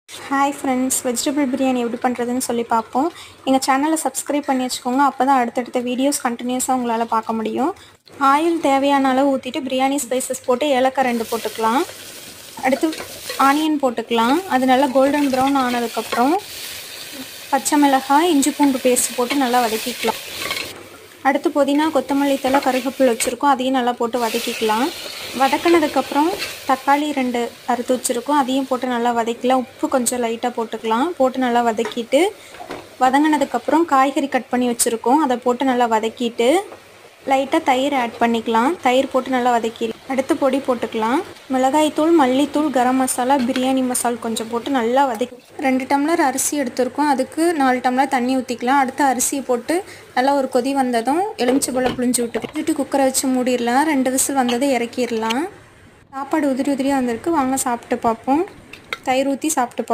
Hi friends, vegetable biryani எப்படி பண்ணுறதுன்னு சொல்லி பார்ப்போம். எங்கள் சேனலை சப்ஸ்கிரைப் பண்ணி வச்சுக்கோங்க. அப்போ தான் அடுத்தடுத்த வீடியோஸ் கண்டினியூஸாக உங்களால் பார்க்க முடியும். ஆயில் தேவையான அளவு ஊற்றிட்டு பிரியாணி ஸ்பைசஸ் போட்டு ஏலக்காய் 2 போட்டுக்கலாம். அடுத்து ஆனியன் போட்டுக்கலாம். அது நல்லா கோல்டன் ப்ரௌன் ஆனதுக்கப்புறம் பச்சை மிளகாய், இஞ்சி பூண்டு பேஸ்ட் போட்டு நல்லா வதக்கிக்கலாம். அடுத்து புதினா, கொத்தமல்லி தழை, கருவேப்பிலை வச்சுருக்கோம். அதையும் நல்லா போட்டு வதக்கிக்கலாம். வதக்கினதுக்கப்புறம் தக்காளி 2 அறுத்து வச்சுருக்கோம். அதையும் போட்டு நல்லா வதக்கலாம். உப்பு கொஞ்சம் லைட்டாக போட்டுக்கலாம். போட்டு நல்லா வதக்கிட்டு வதங்கினதுக்கப்புறம் காய்கறி கட் பண்ணி வச்சுருக்கோம். அதை போட்டு நல்லா வதக்கிட்டு லைட்டாக தயிர் ஆட் பண்ணிக்கலாம். தயிர் போட்டு நல்லா வதக்கிடலாம். அடுத்து பொடி போட்டுக்கலாம். மிளகாய்த்தூள், மல்லித்தூள், கரம் மசாலா, பிரியாணி மசால் கொஞ்சம் போட்டு நல்லா வதக்கி 2 டம்ளர் அரிசி எடுத்துருக்கோம். அதுக்கு 4 டம்ளர் தண்ணி ஊற்றிக்கலாம். அடுத்து அரிசியை போட்டு நல்லா ஒரு கொதி வந்ததும் எலுமிச்சைப்பழம் புளிஞ்சு விட்டு குக்கரை வச்சு மூடிடலாம். 2 விசில் வந்ததை இறக்கிடலாம். சாப்பாடு உதிரி உதிரியாக வந்திருக்கு. வாங்க சாப்பிட்டு பார்ப்போம். தயிர் ஊற்றி சாப்பிட்டு பார்ப்போம்.